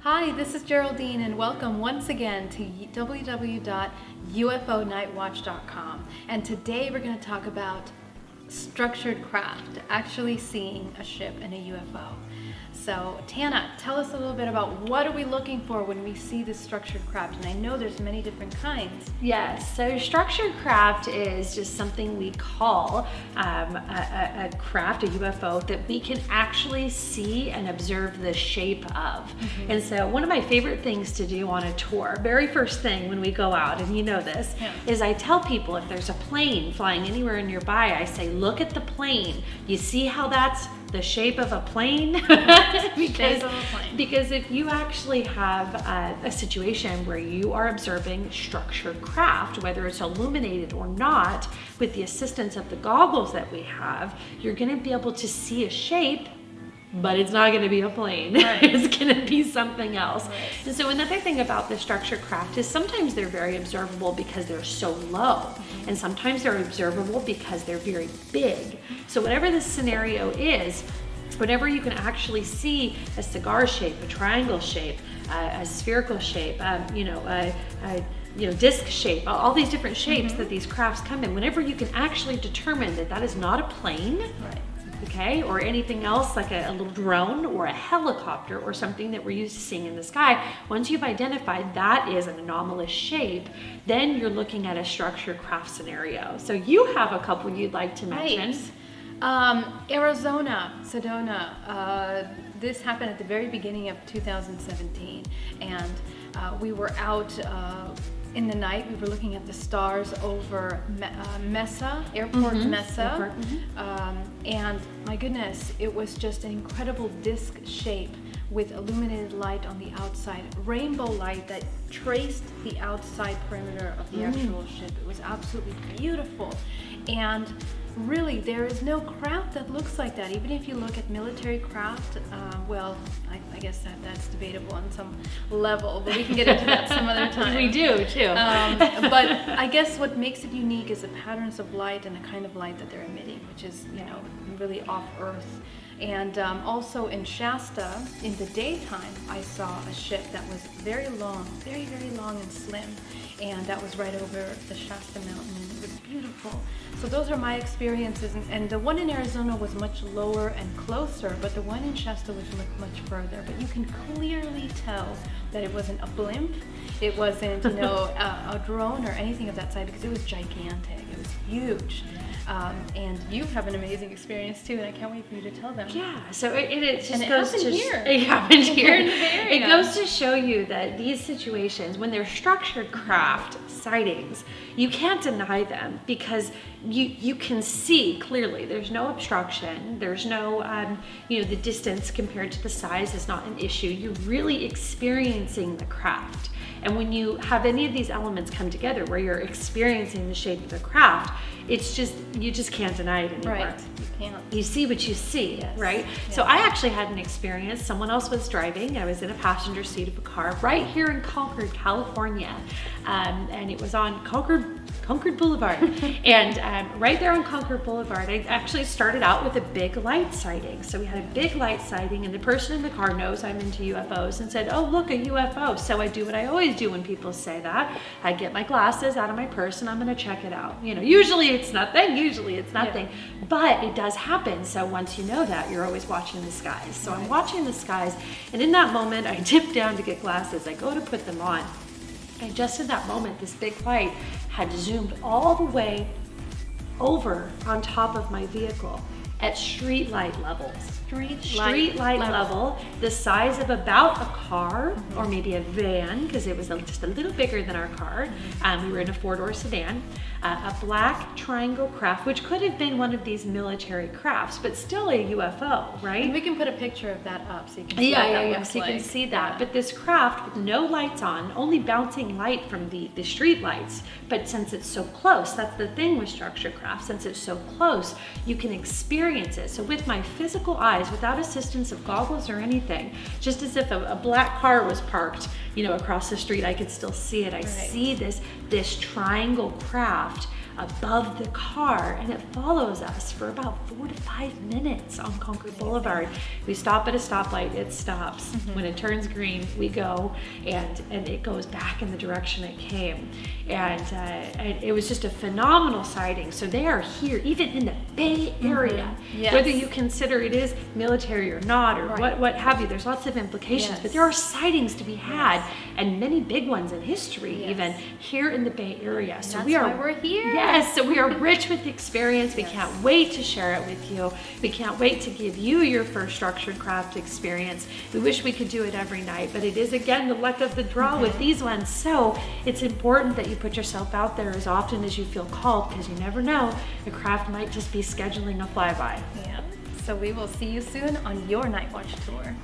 Hi, this is Geraldine and welcome once again to www.UFONightwatch.com. And today we're going to talk about structured craft, actually seeing a ship and a UFO. So Tana, tell us a little bit about what are we looking for when we see this structured craft? And I know there's many different kinds. Yes, so structured craft is just something we call a craft, a UFO, that we can actually see and observe the shape of. Mm-hmm. And so one of my favorite things to do on a tour, very first thing when we go out, and you know this, is I tell people if there's a plane flying anywhere nearby, I say, look at the plane. You see how that's the shape of a plane? because if you actually have a situation where you are observing structured craft, whether it's illuminated or not, with the assistance of the goggles that we have, you're going to be able to see a shape, but it's not going to be a plane. Right. It's going to be something else. Right. And so another thing about the structured craft is sometimes they're very observable because they're so low. Mm-hmm. And sometimes they're observable because they're very big. So whatever the scenario is, whenever you can actually see a cigar shape, a triangle shape, a spherical shape, disc shape, all these different shapes that these crafts come in, whenever you can actually determine that that is not a plane, right, okay, or anything else like a little drone or a helicopter or something that we're used to seeing in the sky, once you've identified that is an anomalous shape, then you're looking at a structured craft scenario. So you have a couple you'd like to mention. Right. Arizona, Sedona. This happened at the very beginning of 2017, and we were out in the night. We were looking at the stars over Mesa, Airport Mesa, and my goodness, it was just an incredible disc shape with illuminated light on the outside, rainbow light that traced the outside perimeter of the actual ship. It was absolutely beautiful. And really, there is no craft that looks like that. Even if you look at military craft, I guess that's debatable on some level, but we can get into that some other time. We do too. But I guess what makes it unique is the patterns of light and the kind of light that they're emitting, which is, really off Earth. And also in Shasta, in the daytime, I saw a ship that was very long, very, very long and slim. And that was right over the Shasta Mountain, and it was beautiful. So those are my experiences. And the one in Arizona was much lower and closer, but the one in Shasta was much further. But you can clearly tell that it wasn't a blimp. It wasn't, a drone or anything of that size, because it was gigantic. It was huge. And you have an amazing experience too, and I can't wait for you to tell them. Yeah, so it just goes to here. It happened here. In the Bay Area. It goes to show you that these situations, when they're structured craft sightings, you can't deny them because you can see clearly. There's no obstruction. There's no, the distance compared to the size is not an issue. You're really experiencing the craft. And when you have any of these elements come together where you're experiencing the shape of the craft, you just can't deny it anymore. Right, you can't. You see what you see, yes. Right? Yes. So I actually had an experience. Someone else was driving. I was in a passenger seat of a car right here in Concord, California. And it was on Concord Boulevard. And right there on Concord Boulevard, I actually started out with a big light sighting. So we had a big light sighting, and the person in the car knows I'm into UFOs and said, oh, look, a UFO. So I do what I always do when people say that. I get my glasses out of my purse and I'm going to check it out. Usually it's nothing. Yeah. But it does happen. So once you know that, you're always watching the skies. So I'm watching the skies, and in that moment, I dip down to get glasses. I go to put them on. And just in that moment, this big light had zoomed all the way over on top of my vehicle at street light levels. Street light level, the size of about a car or maybe a van, because it was just a little bigger than our car. We were in a 4-door sedan. A black triangle craft, which could have been one of these military crafts, but still a UFO, right? And we can put a picture of that up so you can see so you can see that. Yeah. But this craft with no lights on, only bouncing light from the street lights. But since it's so close, that's the thing with structured craft, since it's so close, you can experience it. So with my physical eyes, without assistance of goggles or anything, just as if a black car was parked, across the street, I could still see it. I see this triangle craft above the car, and it follows us for about 4 to 5 minutes on Concord Boulevard. We stop at a stoplight, it stops. When it turns green, we go, and it goes back in the direction it came. And it was just a phenomenal sighting. So they are here, even in the Bay Area. Yes. Whether you consider it is military or not, or what have you, there's lots of implications, Yes. but there are sightings to be had, and many big ones in history, Yes. even here in the Bay Area. So That's we are why we're here. Yes, so we are rich with experience. We Yes. can't wait to share it with you. We can't wait to give you your first structured craft experience. We wish we could do it every night, but it is, again, the luck of the draw with these ones. So it's important that you put yourself out there as often as you feel called, because you never know, the craft might just be scheduling a flyby. Yeah. So we will see you soon on your Night Watch tour.